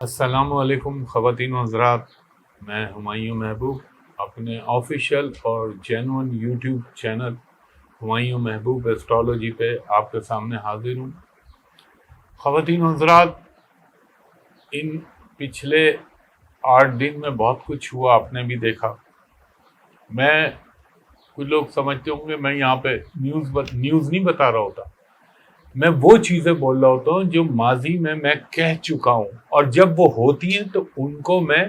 السلام علیکم خواتین و حضرات، میں ہمایوں محبوب اپنے آفیشیل اور جینون یوٹیوب چینل ہمایوں محبوب ایسٹرالوجی پہ آپ کے سامنے حاضر ہوں۔ خواتین و حضرات، ان پچھلے 8 دن میں بہت کچھ ہوا، آپ نے بھی دیکھا۔ کچھ لوگ سمجھتے ہوں گے میں یہاں پہ نیوز نہیں بتا رہا ہوتا، میں وہ چیزیں بول رہا ہوتا ہوں جو ماضی میں کہہ چکا ہوں، اور جب وہ ہوتی ہیں تو ان کو میں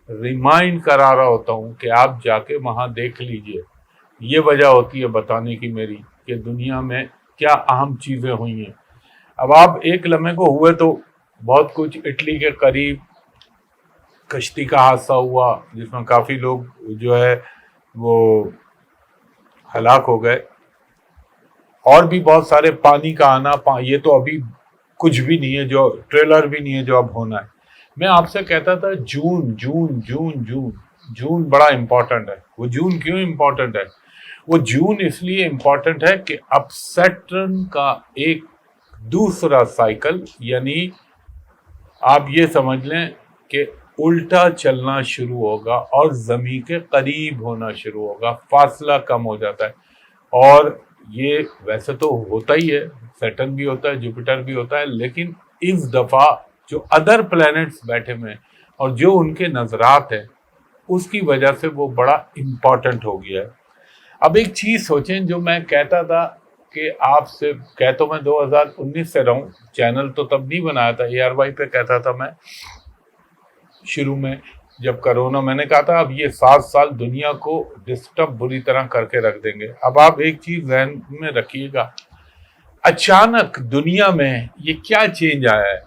ریمائنڈ کرا رہا ہوتا ہوں کہ آپ جا کے وہاں دیکھ لیجئے۔ یہ وجہ ہوتی ہے بتانے کی میری کہ دنیا میں کیا اہم چیزیں ہوئی ہیں۔ اب آپ ایک لمحے کو ہوئے تو بہت کچھ، اٹلی کے قریب کشتی کا حادثہ ہوا جس میں کافی لوگ جو ہے وہ ہلاک ہو گئے، اور بھی بہت سارے پانی کا آنا، یہ تو ابھی کچھ بھی نہیں ہے، جو ٹریلر بھی نہیں ہے جو اب ہونا ہے۔ میں آپ سے کہتا تھا جون جون جون جون جون بڑا امپورٹنٹ ہے۔ وہ جون کیوں امپورٹنٹ ہے؟ وہ جون اس لیے امپورٹنٹ ہے کہ اب سیٹرن کا ایک دوسرا سائیکل، یعنی آپ یہ سمجھ لیں کہ الٹا چلنا شروع ہوگا اور زمین کے قریب ہونا شروع ہوگا، فاصلہ کم ہو جاتا ہے۔ اور یہ ویسے تو ہوتا ہی ہے، سیٹرن بھی ہوتا ہے، جوپیٹر بھی ہوتا ہے، لیکن اس دفعہ جو ادر پلینٹس بیٹھے ہوئے ہیں اور جو ان کے نظرات ہیں، اس کی وجہ سے وہ بڑا امپورٹنٹ ہو گیا ہے۔ اب ایک چیز سوچیں، جو میں کہتا تھا کہ آپ سے تو میں 2019 سے رہا ہوں، چینل تو تب نہیں بنایا تھا، ARY پہ کہتا تھا میں شروع میں جب کرونا، میں نے کہا تھا اب یہ 7 سال دنیا کو ڈسٹرب بری طرح کر کے رکھ دیں گے۔ اب آپ ایک چیز ذہن میں رکھیے گا، اچانک دنیا میں یہ کیا چینج آیا ہے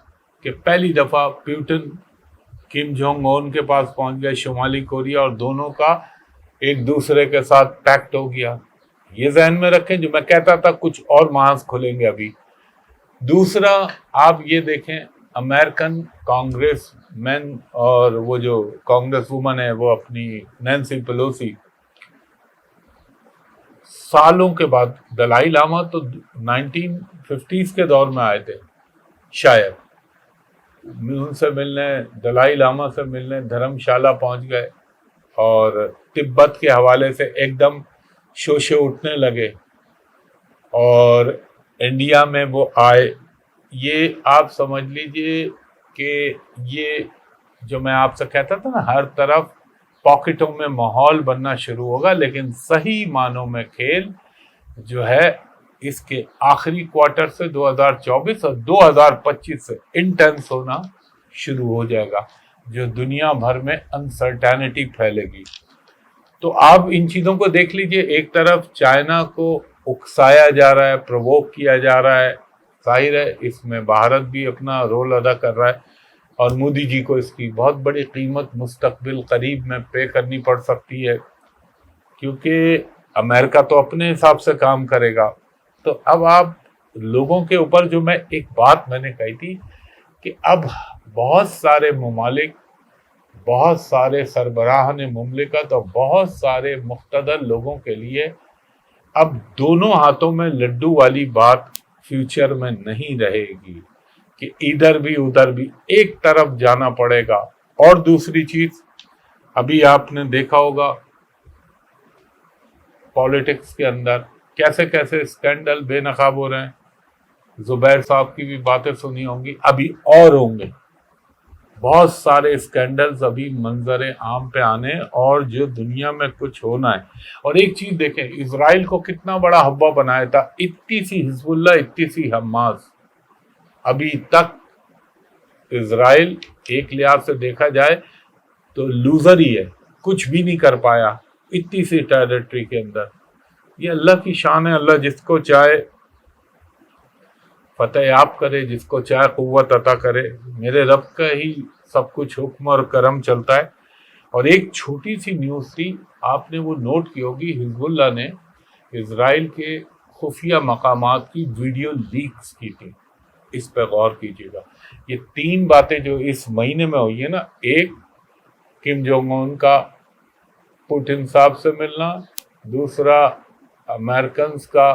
کہ پہلی دفعہ پیوٹن کم جونگ اون کے پاس پہنچ گئے، شمالی کوریا، اور دونوں کا ایک دوسرے کے ساتھ پیکٹ ہو گیا۔ یہ ذہن میں رکھیں، جو میں کہتا تھا کچھ اور محاذ کھلیں گے ابھی۔ دوسرا، آپ یہ دیکھیں امریکن کانگریس مین اور وہ جو کانگریس وومن ہے وہ اپنی نینسی پیلوسی، سالوں کے بعد، دلائی لاما تو 1950s کے دور میں آئے تھے شاید، ان سے ملنے، دلائی لاما سے ملنے دھرم شالہ پہنچ گئے، اور تبت کے حوالے سے ایک دم شوشے اٹھنے لگے، اور انڈیا میں وہ آئے۔ یہ آپ سمجھ لیجئے کہ یہ جو میں آپ سے کہتا تھا نا، ہر طرف پاکٹوں میں ماحول بننا شروع ہوگا، لیکن صحیح معنوں میں کھیل جو ہے اس کے آخری کوارٹر سے 2024 اور 2025 سے انٹینس ہونا شروع ہو جائے گا، جو دنیا بھر میں انسرٹینٹی پھیلے گی۔ تو آپ ان چیزوں کو دیکھ لیجئے، ایک طرف چائنا کو اکسایا جا رہا ہے، پرووک کیا جا رہا ہے، ظاہر ہے اس میں بھارت بھی اپنا رول ادا کر رہا ہے، اور مودی جی کو اس کی بہت بڑی قیمت مستقبل قریب میں پے کرنی پڑ سکتی ہے، کیونکہ امریکہ تو اپنے حساب سے کام کرے گا۔ تو اب آپ لوگوں کے اوپر، جو میں ایک بات میں نے کہی تھی کہ اب بہت سارے ممالک، بہت سارے سربراہان مملکت اور بہت سارے مقتدر لوگوں کے لیے اب دونوں ہاتھوں میں لڈو والی بات فیوچر میں نہیں رہے گی کہ ادھر بھی ادھر بھی، ایک طرف جانا پڑے گا۔ اور دوسری چیز، ابھی آپ نے دیکھا ہوگا پالیٹکس کے اندر کیسے کیسے اسکینڈل بے نقاب ہو رہے ہیں۔ زبیر صاحب کی بھی باتیں سنی ہوں گی، ابھی اور ہوں گے بہت سارے اسکینڈلز ابھی منظر عام پہ آنے، اور جو دنیا میں کچھ ہونا ہے۔ اور ایک چیز دیکھیں، اسرائیل کو کتنا بڑا حبہ بنایا تھا، اتنی سی حزب اللہ، اتنی سی حماس، ابھی تک اسرائیل ایک لحاظ سے دیکھا جائے تو لوزر ہی ہے، کچھ بھی نہیں کر پایا اتنی سی ٹیریٹری کے اندر۔ یہ اللہ کی شان ہے، اللہ جس کو چاہے فتح یاب کرے، جس کو چاہے قوت عطا کرے۔ میرے رب کا ہی سب کچھ حکم اور کرم چلتا ہے۔ اور ایک چھوٹی سی نیوز تھی، آپ نے وہ نوٹ کی ہوگی، حزب اللہ نے اسرائیل کے خفیہ مقامات کی ویڈیو لیکس کی تھی، اس پہ غور کیجیے گا۔ یہ 3 باتیں جو اس مہینے میں ہوئی ہیں نا، ایک کم جونگ اون کا پوٹن صاحب سے ملنا، دوسرا امریکنز کا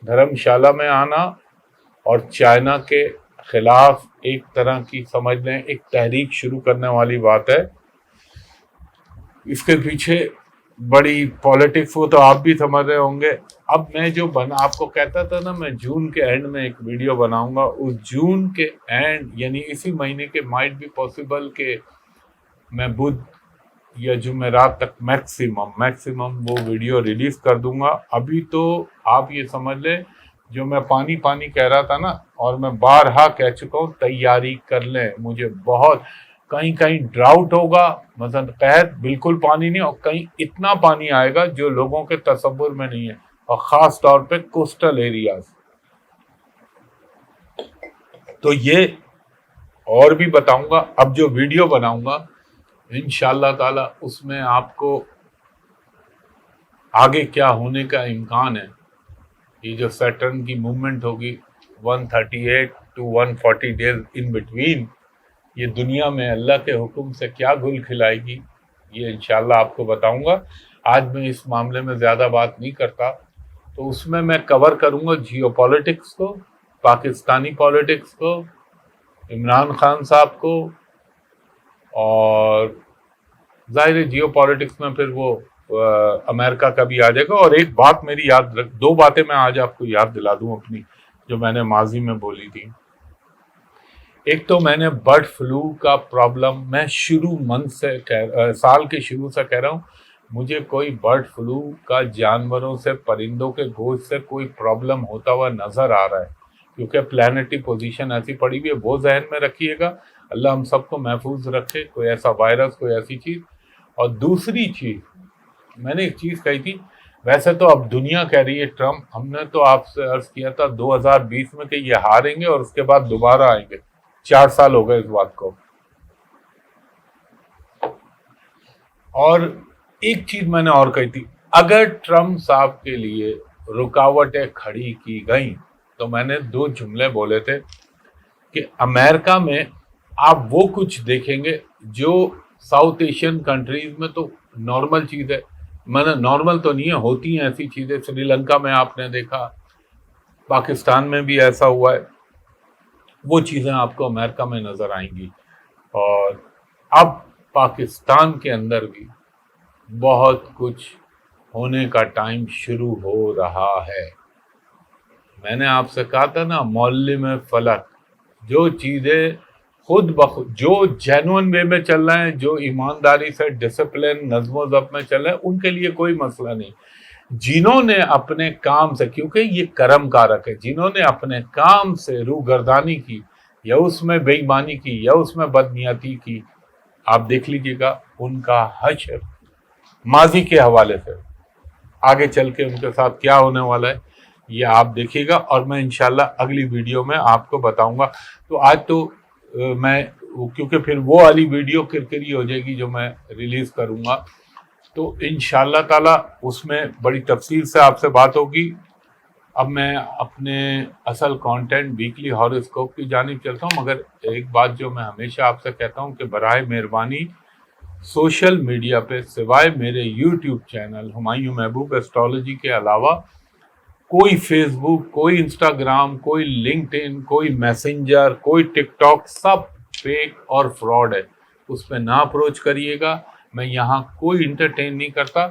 دھرم شالہ میں آنا، اور چائنا کے خلاف ایک طرح کی سمجھ لیں ایک تحریک شروع کرنے والی بات ہے. اس کے پیچھے بڑی پالیٹکس وہ تو آپ بھی سمجھ رہے ہوں گے. اب میں جو آپ کو کہتا تھا نا میں جون کے اینڈ میں ایک ویڈیو بناؤں گا, اس جون کے اینڈ یعنی اسی مہینے کے مائٹ بھی پاسبل کہ میں بدھ یا جمعرات تک میکسیمم وہ ویڈیو ریلیز کر دوں گا. ابھی تو آپ یہ سمجھ لیں جو میں پانی کہہ رہا تھا نا, اور میں بارہا کہہ چکا ہوں, تیاری کر لیں. مجھے بہت کہیں ڈراؤٹ ہوگا, مثلا قحط بالکل پانی نہیں, اور کہیں اتنا پانی آئے گا جو لوگوں کے تصور میں نہیں ہے, اور خاص طور پہ کوسٹل ایریاز. تو یہ اور بھی بتاؤں گا. اب جو ویڈیو بناؤں گا انشاءاللہ تعالی اس میں آپ کو آگے کیا ہونے کا امکان ہے. یہ جو سیٹرن کی موومنٹ ہوگی 138 to 140 days ان بٹوین, یہ دنیا میں اللہ کے حکم سے کیا گل کھلائے گی, یہ انشاءاللہ آپ کو بتاؤں گا. آج میں اس معاملے میں زیادہ بات نہیں کرتا, تو اس میں کور کروں گا جیو پالیٹکس کو, پاکستانی پالیٹکس کو, عمران خان صاحب کو, اور ظاہر جیو پالیٹکس میں پھر وہ امریکہ کا بھی آ جائے گا. اور ایک بات میری یاد رکھ, دو باتیں میں آج آپ کو یاد دلا دوں اپنی جو میں نے ماضی میں بولی تھی. ایک تو میں نے برڈ فلو کا پرابلم میں سال کے شروع سے کہہ رہا ہوں, مجھے کوئی برڈ فلو کا جانوروں سے پرندوں کے گوشت سے کوئی پرابلم ہوتا ہوا نظر آ رہا ہے, کیونکہ پلانٹری پوزیشن ایسی پڑی ہوئی ہے. وہ ذہن میں رکھیے گا, اللہ ہم سب کو محفوظ رکھے, کوئی ایسا وائرس کوئی ایسی چیز. اور دوسری چیز میں نے ایک چیز کہی تھی, ویسے تو اب دنیا کہہ رہی ہے ٹرمپ, ہم نے تو آپ سے عرض کیا تھا 2020 میں کہ یہ ہاریں گے اور اس کے بعد دوبارہ آئیں گے. 4 سال ہو گئے اس بات کو. اور ایک چیز میں نے اور کہی تھی, اگر ٹرمپ صاحب کے لیے رکاوٹیں کھڑی کی گئیں تو میں نے 2 جملے بولے تھے کہ امریکہ میں آپ وہ کچھ دیکھیں گے جو ساؤتھ ایشین کنٹریز میں تو نارمل چیز ہے. میں نے نارمل تو نہیں ہے, ہوتی ہیں ایسی چیزیں. سری لنکا میں آپ نے دیکھا, پاکستان میں بھی ایسا ہوا ہے. وہ چیزیں آپ کو امریکہ میں نظر آئیں گی. اور اب پاکستان کے اندر بھی بہت کچھ ہونے کا ٹائم شروع ہو رہا ہے. میں نے آپ سے کہا تھا نا معلم فلک, جو چیزیں خود بخود جو جینون وے میں چل رہے ہیں, جو ایمانداری سے ڈسپلن نظم و ضبط میں چل رہے ہیں, ان کے لیے کوئی مسئلہ نہیں. جنہوں نے اپنے کام سے, کیونکہ یہ کرم کارک ہے, جنہوں نے اپنے کام سے روگردانی کی یا اس میں بے ایمانی کی یا اس میں بدنیتی کی, آپ دیکھ لیجئے گا ان کا حشر ماضی کے حوالے سے آگے چل کے ان کے ساتھ کیا ہونے والا ہے یہ آپ دیکھیے گا. اور میں انشاءاللہ اگلی ویڈیو میں آپ کو بتاؤں گا. تو آج تو میں, کیونکہ پھر وہ والی ویڈیو کرکری ہو جائے گی جو میں ریلیز کروں گا, تو انشاءاللہ تعالی اس میں بڑی تفصیل سے آپ سے بات ہوگی. اب میں اپنے اصل کانٹینٹ ویکلی ہاروسکوپ کی جانب چلتا ہوں, مگر ایک بات جو میں ہمیشہ آپ سے کہتا ہوں کہ برائے مہربانی سوشل میڈیا پہ سوائے میرے یوٹیوب چینل ہمایوں محبوب ایسٹرالوجی کے علاوہ کوئی فیس بک, کوئی انسٹاگرام, کوئی لنکڈ ان, کوئی میسنجر, کوئی ٹک ٹاک, سب فیک اور فراڈ ہے. اس پہ نہ اپروچ کریے گا. میں یہاں کوئی انٹرٹین نہیں کرتا.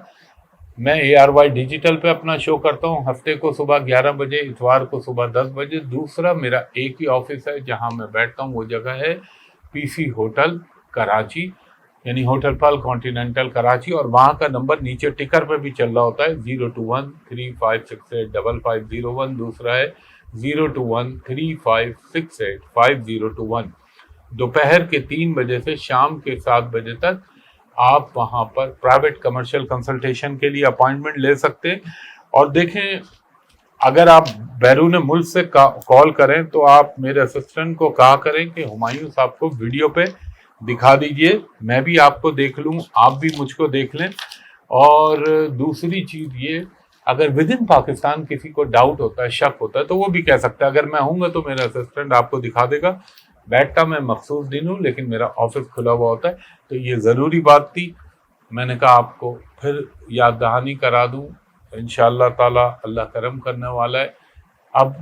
میں ARY ڈیجیٹل پہ اپنا شو کرتا ہوں, ہفتے کو صبح 11 بجے, اتوار کو صبح 10 بجے. دوسرا میرا ایک ہی آفس ہے جہاں میں بیٹھتا ہوں, وہ جگہ ہے PC ہوٹل کراچی, یعنی ہوٹل پال کانٹیننٹل کراچی. اور وہاں کا نمبر نیچے ٹکر پہ بھی چل رہا ہوتا ہے 02135685501. دوسرا ہے 02135685021. دوپہر کے 3 بجے سے شام کے 7 بجے تک آپ وہاں پر پرائیویٹ کمرشل کنسلٹیشن کے لیے اپائنٹمنٹ لے سکتے ہیں. اور دیکھیں, اگر آپ بیرون ملک سے کال کریں تو آپ میرے اسسٹنٹ کو کہا کریں کہ ہمایوں صاحب کو ویڈیو پہ دکھا دیجئے, میں بھی آپ کو دیکھ لوں, آپ بھی مجھ کو دیکھ لیں. اور دوسری چیز یہ, اگر ود ان پاکستان کسی کو ڈاؤٹ ہوتا ہے, شک ہوتا ہے, تو وہ بھی کہہ سکتا ہے. اگر میں ہوں گا تو میرا اسسٹنٹ آپ کو دکھا دے گا. بیٹھتا میں مخصوص دن ہوں, لیکن میرا آفس کھلا ہوا ہوتا ہے. تو یہ ضروری بات تھی, میں نے کہا آپ کو پھر یاد دہانی کرا دوں. انشاءاللہ تعالی اللہ کرم کرنے والا ہے. اب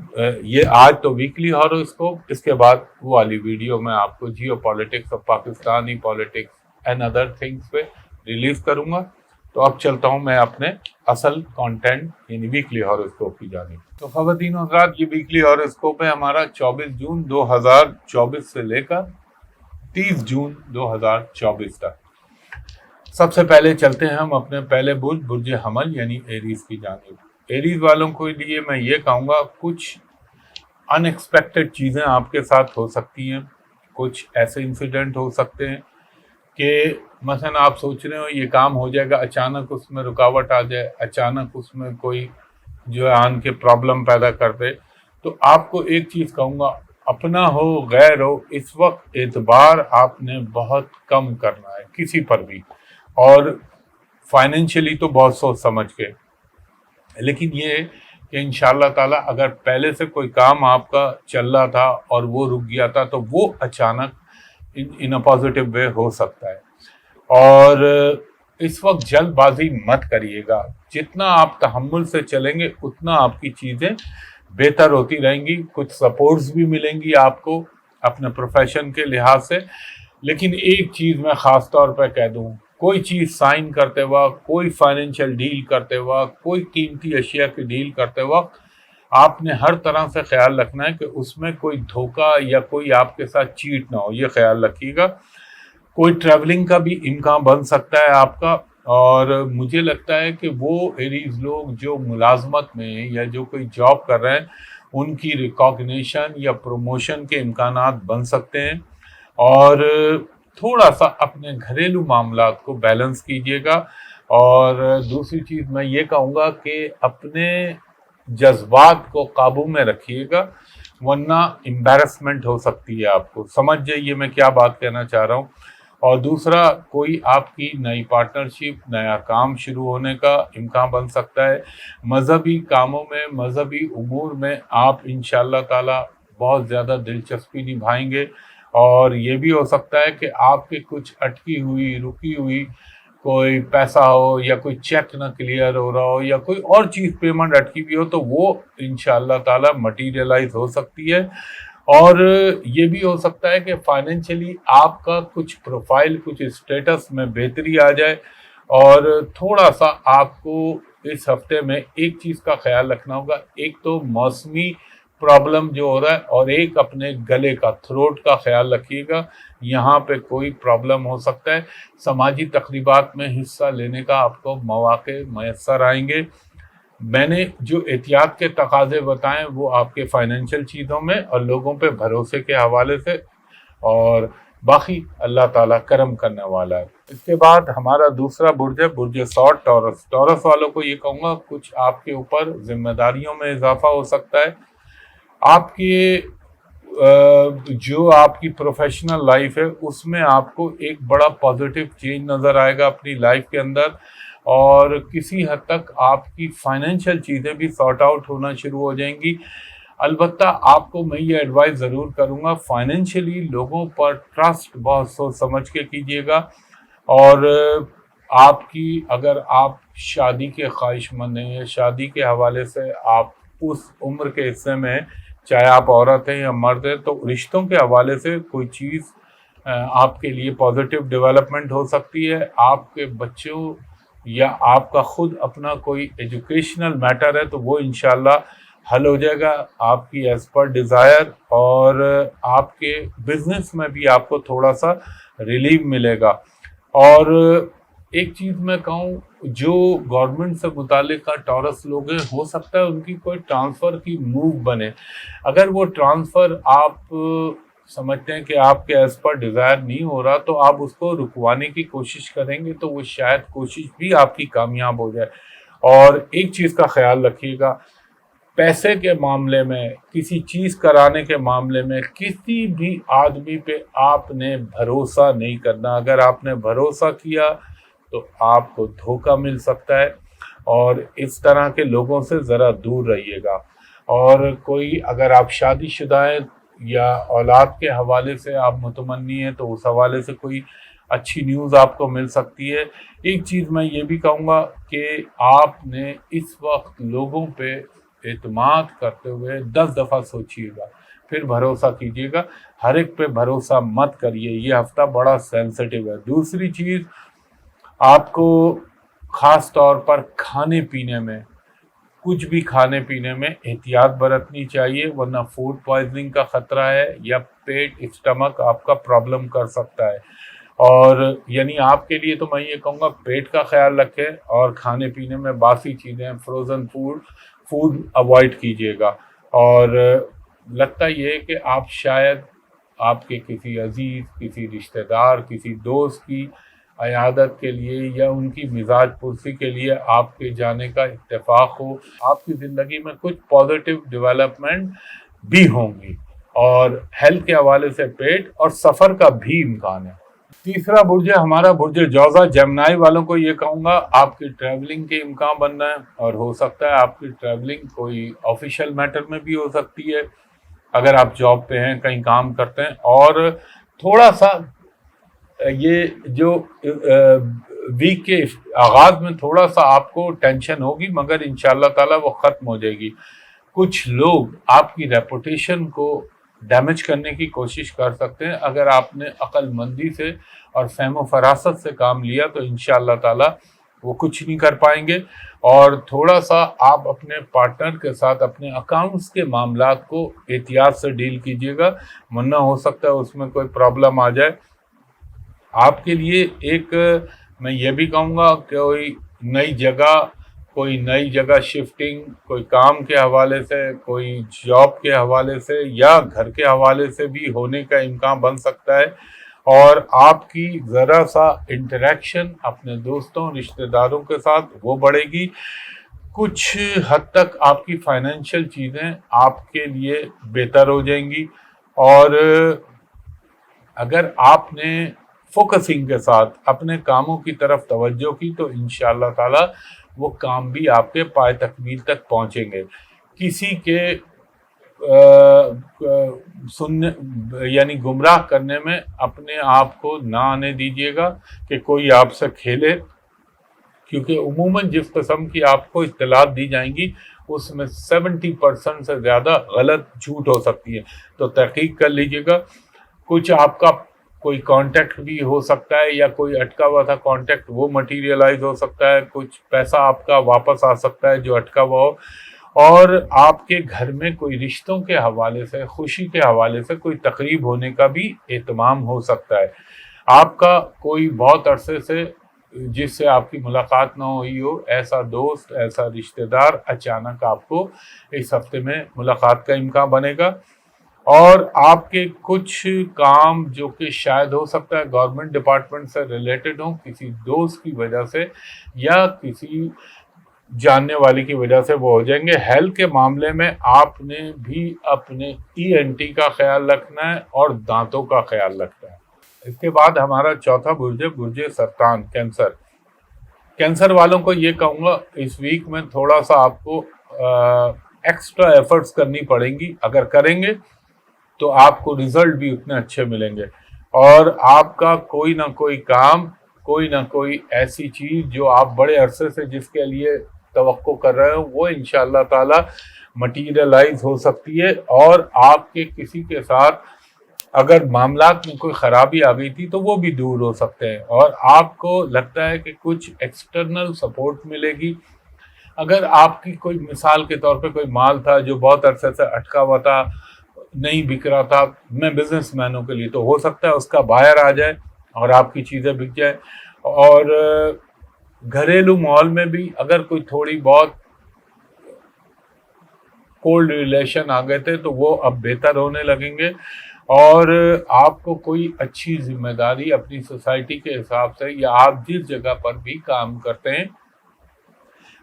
یہ آج تو ویکلی ہاروسکوپ، اس کے بعد وہ والی ویڈیو میں آپ کو جیو پالیٹکس اور Pakistani politics and other things پہ ریلیز کروں گا. تو اب چلتا ہوں میں اپنے اصل کانٹینٹ یعنی ویکلی ہاروسکوپ کی جانب. تو خواتین و حضرات، یہ ویکلی ہاروسکوپ ہے ہمارا 24 جون 2024 سے لے کر 30 جون 2024 تک. سب سے پہلے چلتے ہیں ہم اپنے پہلے برج حمل یعنی ایریز کی جانب. ایریز والوں کے لیے میں یہ کہوں گا کچھ ان ایکسپیکٹڈ چیزیں آپ کے ساتھ ہو سکتی ہیں. کچھ ایسے انسیڈنٹ ہو سکتے ہیں کہ مثلا آپ سوچ رہے ہو یہ کام ہو جائے گا، اچانک اس میں رکاوٹ آ جائے، اچانک اس میں کوئی جو ہے آن کے پرابلم پیدا کر دے. تو آپ کو ایک چیز کہوں گا، اپنا ہو غیر ہو، اس وقت اعتبار آپ نے بہت کم کرنا ہے کسی پر بھی، اور فائنینشلی تو بہت سوچ سمجھ کے. لیکن یہ کہ انشاءاللہ تعالی اگر پہلے سے کوئی کام آپ کا چل رہا تھا اور وہ رک گیا تھا تو وہ اچانک ان اے پازیٹیو وے ہو سکتا ہے. اور اس وقت جلد بازی مت کریے گا. جتنا آپ تحمل سے چلیں گے اتنا آپ کی چیزیں بہتر ہوتی رہیں گی. کچھ سپورٹس بھی ملیں گی آپ کو اپنے پروفیشن کے لحاظ سے. لیکن ایک چیز میں خاص طور پہ کہہ دوں، کوئی چیز سائن کرتے وقت، کوئی فائنینشیل ڈیل کرتے وقت، کوئی قیمتی اشیاء کی ڈیل کرتے وقت آپ نے ہر طرح سے خیال رکھنا ہے کہ اس میں کوئی دھوکہ یا کوئی آپ کے ساتھ چیٹ نہ ہو. یہ خیال رکھیے گا. کوئی ٹریولنگ کا بھی امکان بن سکتا ہے آپ کا، اور مجھے لگتا ہے کہ وہ ایریز لوگ جو ملازمت میں یا جو کوئی جاب کر رہے ہیں ان کی ریکاگنیشن یا پروموشن کے امکانات بن سکتے ہیں. اور تھوڑا سا اپنے گھریلو معاملات کو بیلنس کیجیے گا. اور دوسری چیز میں یہ کہوں گا کہ اپنے جذبات کو قابو میں رکھیے گا، ورنہ امبیرسمنٹ ہو سکتی ہے آپ کو. سمجھ جائیے میں کیا بات کہنا چاہ رہا ہوں. اور دوسرا، کوئی آپ کی نئی پارٹنرشپ، نیا کام شروع ہونے کا امکان بن سکتا ہے. مذہبی کاموں میں، مذہبی امور میں آپ انشاءاللہ تعالی بہت زیادہ دلچسپی نبھائیں گے. اور یہ بھی ہو سکتا ہے کہ آپ کے کچھ اٹکی ہوئی، رکی ہوئی کوئی پیسہ ہو، یا کوئی چیک نہ کلیئر ہو رہا ہو، یا کوئی اور چیز پیمنٹ اٹکی ہوئی ہو، تو وہ انشاءاللہ تعالی مٹیریلائز ہو سکتی ہے. اور یہ بھی ہو سکتا ہے کہ فائنینشلی آپ کا کچھ پروفائل، کچھ اسٹیٹس میں بہتری آ جائے. اور تھوڑا سا آپ کو اس ہفتے میں ایک چیز کا خیال رکھنا ہوگا، ایک تو موسمی پرابلم جو ہو رہا ہے، اور ایک اپنے گلے کا، تھروٹ کا خیال رکھیے گا. یہاں پہ کوئی پرابلم ہو سکتا ہے. سماجی تقریبات میں حصہ لینے کا آپ کو مواقع میسر آئیں گے. میں نے جو احتیاط کے تقاضے بتائیں وہ آپ کے فائنینشیل چیزوں میں اور لوگوں پہ بھروسے کے حوالے سے، اور باقی اللہ تعالیٰ کرم کرنے والا ہے. اس کے بعد ہمارا دوسرا برج ہے برج سوٹ ٹورس. ٹورس والوں کو یہ کہوں گا کچھ آپ کے اوپر ذمہ داریوں میں اضافہ ہو سکتا ہے. آپ کی جو آپ کی پروفیشنل لائف ہے اس میں آپ کو ایک بڑا پازیٹیو چینج نظر آئے گا اپنی لائف کے اندر. اور کسی حد تک آپ کی فائنینشیل چیزیں بھی سارٹ آؤٹ ہونا شروع ہو جائیں گی. البتہ آپ کو میں یہ ایڈوائز ضرور کروں گا، فائنینشیلی لوگوں پر ٹرسٹ بہت سوچ سمجھ کے کیجیے گا. اور آپ کی اگر آپ شادی کے خواہش مند ہیں یا شادی کے حوالے سے آپ اس عمر کے حصے میں، چاہے آپ عورت ہیں یا مرد ہیں، تو رشتوں کے حوالے سے کوئی چیز آپ کے لیے پازیٹیو ڈیولپمنٹ ہو سکتی ہے. آپ کے بچوں یا آپ کا خود اپنا کوئی ایجوکیشنل میٹر ہے تو وہ انشاءاللہ حل ہو جائے گا آپ کی ایز پر ڈیزائر. اور آپ کے بزنس میں بھی آپ کو تھوڑا سا ریلیف ملے گا. اور ایک چیز میں کہوں، جو گورنمنٹ سے متعلق ٹورس لوگ ہیں، ہو سکتا ہے ان کی کوئی ٹرانسفر کی موو بنے. اگر وہ ٹرانسفر آپ سمجھتے ہیں کہ آپ کے ایز پر ڈیزائر نہیں ہو رہا تو آپ اس کو رکوانے کی کوشش کریں گے تو وہ شاید کوشش بھی آپ کی کامیاب ہو جائے. اور ایک چیز کا خیال رکھیے گا، پیسے کے معاملے میں، کسی چیز کرانے کے معاملے میں کسی بھی آدمی پہ آپ نے بھروسہ نہیں کرنا. اگر آپ نے بھروسہ کیا تو آپ کو دھوکہ مل سکتا ہے. اور اس طرح کے لوگوں سے ذرا دور رہیے گا. اور کوئی اگر آپ شادی شدہ ہیں یا اولاد کے حوالے سے آپ متمنی ہیں تو اس حوالے سے کوئی اچھی نیوز آپ کو مل سکتی ہے. ایک چیز میں یہ بھی کہوں گا کہ آپ نے اس وقت لوگوں پہ اعتماد کرتے ہوئے 10 دفعہ سوچیے گا، پھر بھروسہ کیجیے گا۔ ہر ایک پہ بھروسہ مت کریے، یہ ہفتہ بڑا سینسٹیو ہے۔ دوسری چیز، آپ کو خاص طور پر کھانے پینے میں، کچھ بھی کھانے پینے میں احتیاط برتنی چاہیے، ورنہ فوڈ پوائزننگ کا خطرہ ہے، یا پیٹ اسٹمک آپ کا پرابلم کر سکتا ہے۔ اور یعنی آپ کے لیے تو میں یہ کہوں گا پیٹ کا خیال رکھیں، اور کھانے پینے میں باسی چیزیں، فروزن فوڈ اوائڈ کیجیے گا۔ اور لگتا یہ ہے کہ آپ شاید آپ کے کسی عزیز، کسی رشتہ دار، کسی دوست کی عیادت کے لیے یا ان کی مزاج پرسی کے لیے آپ کے جانے کا اتفاق ہو۔ آپ کی زندگی میں کچھ پازیٹیو ڈیولپمنٹ بھی ہوں گی، اور ہیلتھ کے حوالے سے پیٹ اور سفر کا بھی امکان ہے۔ تیسرا برج ہے ہمارا برج جوزا۔ جمنائی والوں کو یہ کہوں گا آپ کی ٹریولنگ کے امکان بن رہے ہیں، اور ہو سکتا ہے آپ کی ٹریولنگ کوئی آفیشیل میٹر میں بھی ہو سکتی ہے، اگر آپ جاب پہ ہیں، کہیں کام کرتے ہیں۔ اور تھوڑا سا یہ جو ویک کے آغاز میں تھوڑا سا آپ کو ٹینشن ہوگی، مگر انشاءاللہ تعالی وہ ختم ہو جائے گی۔ کچھ لوگ آپ کی ریپوٹیشن کو ڈیمیج کرنے کی کوشش کر سکتے ہیں، اگر آپ نے عقل مندی سے اور فہم و فراست سے کام لیا تو انشاءاللہ تعالی وہ کچھ نہیں کر پائیں گے۔ اور تھوڑا سا آپ اپنے پارٹنر کے ساتھ اپنے اکاؤنٹس کے معاملات کو احتیاط سے ڈیل کیجیے گا، ورنہ ہو سکتا ہے اس میں کوئی پرابلم آ جائے۔ آپ کے لیے ایک میں یہ بھی کہوں گا کہ کوئی نئی جگہ شفٹنگ، کوئی کام کے حوالے سے، کوئی جاب کے حوالے سے یا گھر کے حوالے سے بھی ہونے کا امکان بن سکتا ہے۔ اور آپ کی ذرا سا انٹریکشن اپنے دوستوں، رشتہ داروں کے ساتھ وہ بڑھے گی۔ کچھ حد تک آپ کی فائنینشیل چیزیں آپ کے لیے بہتر ہو جائیں گی، اور اگر آپ نے فوکسنگ کے ساتھ اپنے کاموں کی طرف توجہ کی تو انشاءاللہ تعالی وہ کام بھی آپ کے پائے تکمیل تک پہنچیں گے۔ کسی کے یعنی گمراہ کرنے میں اپنے آپ کو نہ آنے دیجیے گا کہ کوئی آپ سے کھیلے، کیونکہ عموماً جس قسم کی آپ کو اطلاعات دی جائیں گی اس میں 70% سے زیادہ غلط جھوٹ ہو سکتی ہے، تو تحقیق کر لیجیے گا۔ کچھ آپ کا کوئی کانٹیکٹ بھی ہو سکتا ہے، یا کوئی اٹکا ہوا تھا کانٹیکٹ وہ مٹیریلائز ہو سکتا ہے، کچھ پیسہ آپ کا واپس آ سکتا ہے جو اٹکا ہوا ہو، اور آپ کے گھر میں کوئی رشتوں کے حوالے سے، خوشی کے حوالے سے کوئی تقریب ہونے کا بھی اہتمام ہو سکتا ہے۔ آپ کا کوئی بہت عرصے سے جس سے آپ کی ملاقات نہ ہوئی ہو، ایسا دوست، ایسا رشتہ دار اچانک آپ کو اس ہفتے میں ملاقات کا امکان بنے گا۔ اور آپ کے کچھ کام جو کہ شاید ہو سکتا ہے گورنمنٹ ڈپارٹمنٹ سے ریلیٹڈ ہوں، کسی دوست کی وجہ سے یا کسی جاننے والی کی وجہ سے وہ ہو جائیں گے۔ ہیلتھ کے معاملے میں آپ نے بھی اپنے ENT کا خیال رکھنا ہے اور دانتوں کا خیال رکھنا ہے۔ اس کے بعد ہمارا چوتھا برج ہے برج سرطان، کینسر۔ کینسر والوں کو یہ کہوں گا اس ویک میں تھوڑا سا آپ کو ایکسٹرا ایفرٹس کرنی پڑیں گی، اگر کریں گے تو آپ کو ریزلٹ بھی اتنے اچھے ملیں گے، اور آپ کا کوئی نہ کوئی کام، کوئی نہ کوئی ایسی چیز جو آپ بڑے عرصے سے جس کے لیے توقع کر رہے ہو وہ انشاءاللہ تعالی مٹیریلائز ہو سکتی ہے، اور آپ کے کسی کے ساتھ اگر معاملات میں کوئی خرابی آ گئی تھی تو وہ بھی دور ہو سکتے ہیں، اور آپ کو لگتا ہے کہ کچھ ایکسٹرنل سپورٹ ملے گی۔ اگر آپ کی کوئی مثال کے طور پہ کوئی مال تھا جو بہت عرصے سے اٹکا ہوا تھا، نہیں بک رہا تھا، میں بزنس مینوں کے لیے تو ہو سکتا ہے اس کا بائر آ جائے اور آپ کی چیزیں بک جائیں۔ اور گھریلو ماحول میں بھی اگر کوئی تھوڑی بہت کولڈ ریلیشن آ گئے تھے تو وہ اب بہتر ہونے لگیں گے، اور آپ کو کوئی اچھی ذمہ داری اپنی سوسائٹی کے حساب سے یا آپ جس جگہ پر بھی کام کرتے ہیں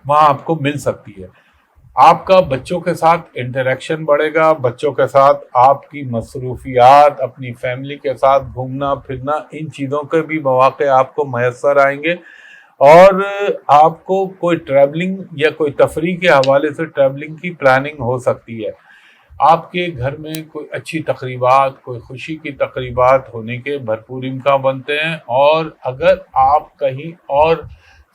وہاں آپ کو مل سکتی ہے۔ آپ کا بچوں کے ساتھ انٹریکشن بڑھے گا، بچوں کے ساتھ آپ کی مصروفیات، اپنی فیملی کے ساتھ گھومنا پھرنا، ان چیزوں کے بھی مواقع آپ کو میسر آئیں گے، اور آپ کو کوئی ٹریولنگ یا کوئی تفریح کے حوالے سے ٹریولنگ کی پلاننگ ہو سکتی ہے۔ آپ کے گھر میں کوئی اچھی تقریبات، کوئی خوشی کی تقریبات ہونے کے بھرپور امکان بنتے ہیں، اور اگر آپ کہیں اور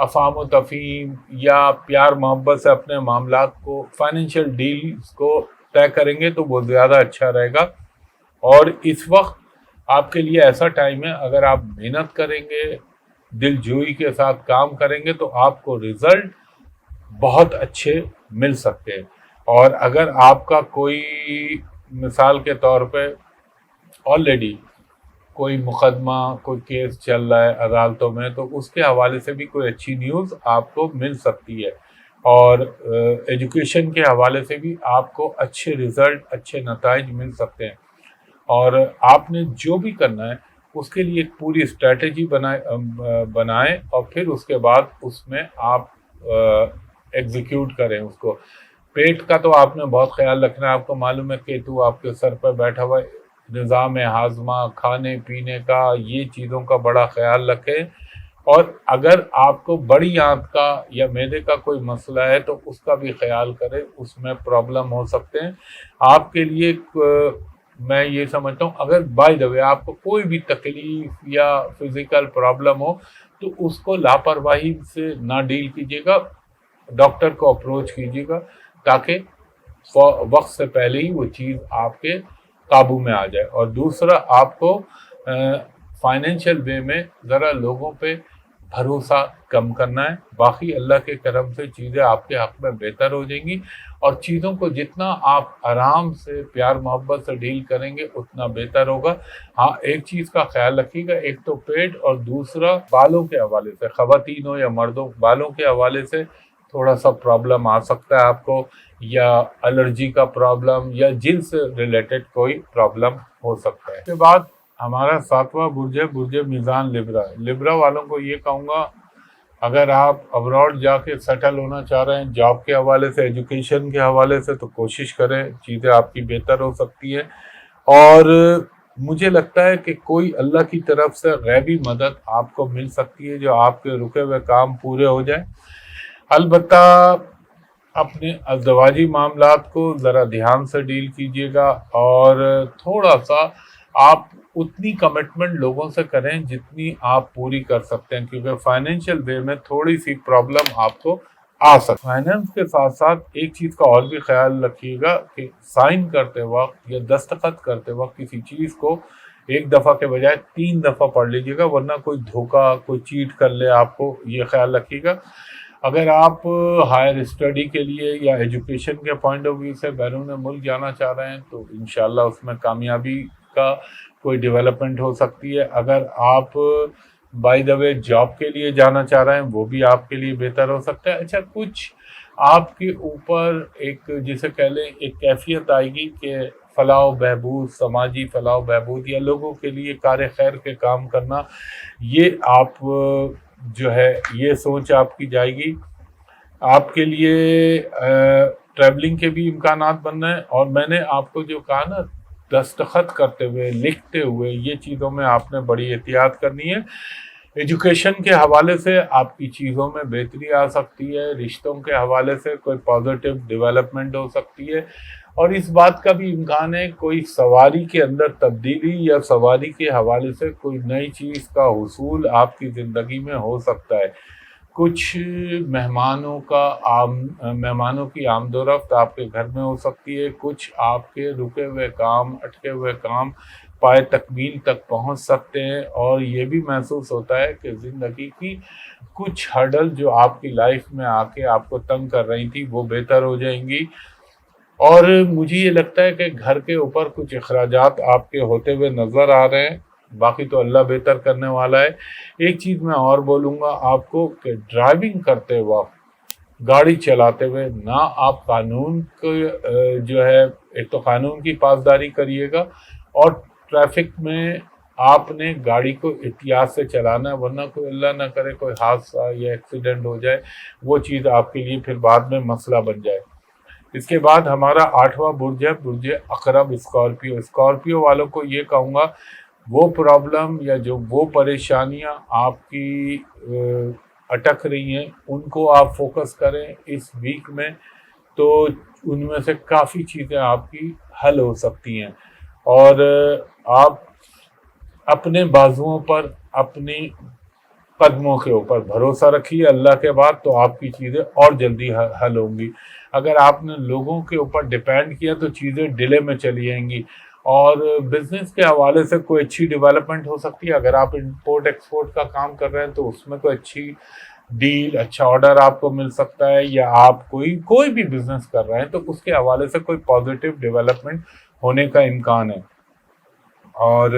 افہام و تفہیم یا پیار محبت سے اپنے معاملات کو، فائنینشیل ڈیلز کو طے کریں گے تو وہ زیادہ اچھا رہے گا. اور اس وقت آپ کے لیے ایسا ٹائم ہے، اگر آپ محنت کریں گے، دل جوئی کے ساتھ کام کریں گے تو آپ کو رزلٹ بہت اچھے مل سکتے ہیں. اور اگر آپ کا کوئی مثال کے طور پہ آلریڈی کوئی مقدمہ، کوئی کیس چل رہا ہے عدالتوں میں، تو اس کے حوالے سے بھی کوئی اچھی نیوز آپ کو مل سکتی ہے. اور ایجوکیشن کے حوالے سے بھی آپ کو اچھے رزلٹ، اچھے نتائج مل سکتے ہیں. اور آپ نے جو بھی کرنا ہے اس کے لیے ایک پوری اسٹریٹجی بنائیں اور پھر اس کے بعد اس میں آپ ایگزیکیوٹ کریں اس کو. پیٹ کا تو آپ نے بہت خیال رکھنا ہے. آپ کو معلوم ہے کیتو آپ کے سر پہ بیٹھا ہوا ہے. نظام ہاضمہ، کھانے پینے کا، یہ چیزوں کا بڑا خیال رکھیں. اور اگر آپ کو بڑی آنت کا یا معدے کا کوئی مسئلہ ہے تو اس کا بھی خیال کریں، اس میں پرابلم ہو سکتے ہیں. آپ کے لیے میں یہ سمجھتا ہوں، اگر بائی دا وے آپ کو کوئی بھی تکلیف یا فزیکل پرابلم ہو تو اس کو لاپرواہی سے نہ ڈیل کیجیے گا، ڈاکٹر کو اپروچ کیجیے گا تاکہ وقت سے پہلے ہی وہ چیز آپ کے قابو میں آ جائے. اور دوسرا، آپ کو فائنینشیل وے میں ذرا لوگوں پہ بھروسہ کم کرنا ہے. باقی اللہ کے کرم سے چیزیں آپ کے حق میں بہتر ہو جائیں گی. اور چیزوں کو جتنا آپ آرام سے، پیار محبت سے ڈیل کریں گے اتنا بہتر ہوگا. ہاں، ایک چیز کا خیال رکھیے گا، ایک تو پیٹ، اور دوسرا بالوں کے حوالے سے، خواتین ہو یا مردوں، بالوں کے حوالے سے تھوڑا سا پرابلم آ سکتا ہے آپ کو، یا الرجی کا پرابلم، یا جلد سے ریلیٹڈ کوئی پرابلم ہو سکتا ہے. اس کے بعد ہمارا 7واں برج ہے برج میزان لبرا. لبرا والوں کو یہ کہوں گا، اگر آپ ابراڈ جا کے سیٹل ہونا چاہ رہے ہیں جاب کے حوالے سے، ایجوکیشن کے حوالے سے، تو کوشش کریں، چیزیں آپ کی بہتر ہو سکتی ہے. اور مجھے لگتا ہے کہ کوئی اللہ کی طرف سے غیبی مدد آپ کو مل سکتی ہے جو آپ کے رکے ہوئے کام پورے ہو جائیں. البتہ اپنے ازدواجی معاملات کو ذرا دھیان سے ڈیل کیجیے گا، اور تھوڑا سا آپ اتنی کمٹمنٹ لوگوں سے کریں جتنی آپ پوری کر سکتے ہیں، کیونکہ فائنینشیل وے میں تھوڑی سی پرابلم آپ کو آ سکتی ہے. فائنینس کے ساتھ ساتھ ایک چیز کا اور بھی خیال رکھیے گا کہ سائن کرتے وقت یا دستخط کرتے وقت کسی چیز کو ایک دفعہ کے بجائے 3 دفعہ پڑھ لیجیے گا، ورنہ کوئی دھوکہ، کوئی چیٹ کر لے آپ کو. یہ خیال رکھیے گا. اگر آپ ہائر اسٹڈی کے لیے یا ایجوکیشن کے پوائنٹ آف ویو سے بیرون ملک جانا چاہ رہے ہیں تو انشاءاللہ اس میں کامیابی کا کوئی ڈیولپمنٹ ہو سکتی ہے. اگر آپ بائی دا وے جاب کے لیے جانا چاہ رہے ہیں وہ بھی آپ کے لیے بہتر ہو سکتا ہے. اچھا، کچھ آپ کے اوپر ایک جسے کہہ لیں ایک کیفیت آئے گی کہ فلاح و بہبود، سماجی فلاح و بہبود یا لوگوں کے لیے کار خیر کے کام کرنا، یہ آپ جو ہے یہ سوچ آپ کی جائے گی. آپ کے لیے ٹریولنگ کے بھی امکانات بن رہے ہیں. اور میں نے آپ کو جو کہا نا، دستخط کرتے ہوئے، لکھتے ہوئے، یہ چیزوں میں آپ نے بڑی احتیاط کرنی ہے. ایجوکیشن کے حوالے سے آپ کی چیزوں میں بہتری آ سکتی ہے، رشتوں کے حوالے سے کوئی پازیٹیو ڈیولپمنٹ ہو سکتی ہے. اور اس بات کا بھی امکان ہے کوئی سواری کے اندر تبدیلی یا سواری کے حوالے سے کوئی نئی چیز کا حصول آپ کی زندگی میں ہو سکتا ہے. کچھ مہمانوں کی آمد و رفت آپ کے گھر میں ہو سکتی ہے. کچھ آپ کے رکے ہوئے کام، اٹکے ہوئے کام پائے تکمیل تک پہنچ سکتے ہیں. اور یہ بھی محسوس ہوتا ہے کہ زندگی کی کچھ ہرڈل جو آپ کی لائف میں آ کے آپ کو تنگ کر رہی تھی وہ بہتر ہو جائیں گی. اور مجھے یہ لگتا ہے کہ گھر کے اوپر کچھ اخراجات آپ کے ہوتے ہوئے نظر آ رہے ہیں. باقی تو اللہ بہتر کرنے والا ہے. ایک چیز میں اور بولوں گا آپ کو کہ ڈرائیونگ کرتے وقت، گاڑی چلاتے ہوئے، نہ آپ قانون کو جو ہے، ایک تو قانون کی پاسداری کریے گا، اور ٹریفک میں آپ نے گاڑی کو احتیاط سے چلانا ہے، ورنہ کوئی اللہ نہ کرے کوئی حادثہ یا ایکسیڈنٹ ہو جائے، وہ چیز آپ کے لیے پھر بعد میں مسئلہ بن جائے. اس کے بعد ہمارا 8واں برج ہے برج عقرب، اسکارپیو. اسکارپیو والوں کو یہ کہوں گا، وہ پرابلم یا جو وہ پریشانیاں آپ کی اٹک رہی ہیں ان کو آپ فوکس کریں اس ویک میں، تو ان میں سے کافی چیزیں آپ کی حل ہو سکتی ہیں. اور آپ اپنے بازوؤں پر اپنی قدموں کے اوپر بھروسہ رکھیے اللہ کے بعد، تو آپ کی چیزیں اور جلدی حل ہوں گی۔ اگر آپ نے لوگوں کے اوپر ڈیپینڈ کیا تو چیزیں ڈیلے میں چلی جائیں گی۔ اور بزنس کے حوالے سے کوئی اچھی ڈیولپمنٹ ہو سکتی ہے، اگر آپ امپورٹ ایکسپورٹ کا کام کر رہے ہیں تو اس میں کوئی اچھی ڈیل، اچھا آرڈر آپ کو مل سکتا ہے، یا آپ کوئی بھی بزنس کر رہے ہیں تو اس کے حوالے سے کوئی پازیٹیو ڈیولپمنٹ ہونے کا امکان ہے۔ اور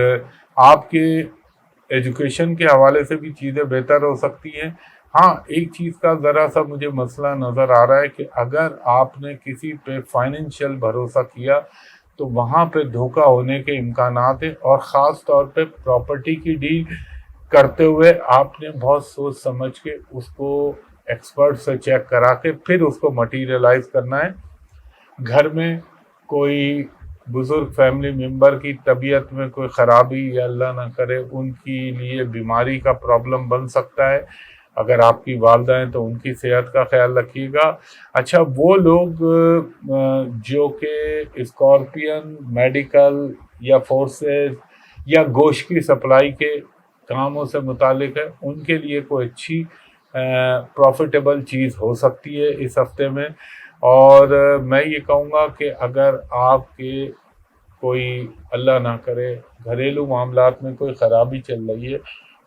آپ کے ایجوکیشن کے حوالے سے بھی چیزیں بہتر ہو سکتی ہیں۔ ہاں، ایک چیز کا ذرا سا مجھے مسئلہ نظر آ رہا ہے کہ اگر آپ نے کسی پہ فائنینشیل بھروسہ کیا تو وہاں پہ دھوکہ ہونے کے امکانات ہیں، اور خاص طور پہ پراپرٹی کی ڈیل کرتے ہوئے آپ نے بہت سوچ سمجھ کے اس کو ایکسپرٹ سے چیک کرا کے پھر اس کو مٹیریلائز کرنا ہے۔ گھر میں کوئی بزرگ فیملی ممبر کی طبیعت میں کوئی خرابی یا اللہ نہ کرے ان کی لیے بیماری کا پرابلم بن سکتا ہے، اگر آپ کی والدہ ہیں تو ان کی صحت کا خیال رکھیے گا۔ اچھا، وہ لوگ جو کہ اسکارپین، میڈیکل یا فورسز یا گوشت کی سپلائی کے کاموں سے متعلق ہے، ان کے لیے کوئی اچھی پروفیٹیبل چیز ہو سکتی ہے اس ہفتے میں۔ اور میں یہ کہوں گا کہ اگر آپ کے کوئی اللہ نہ کرے گھریلو معاملات میں کوئی خرابی چل رہی ہے،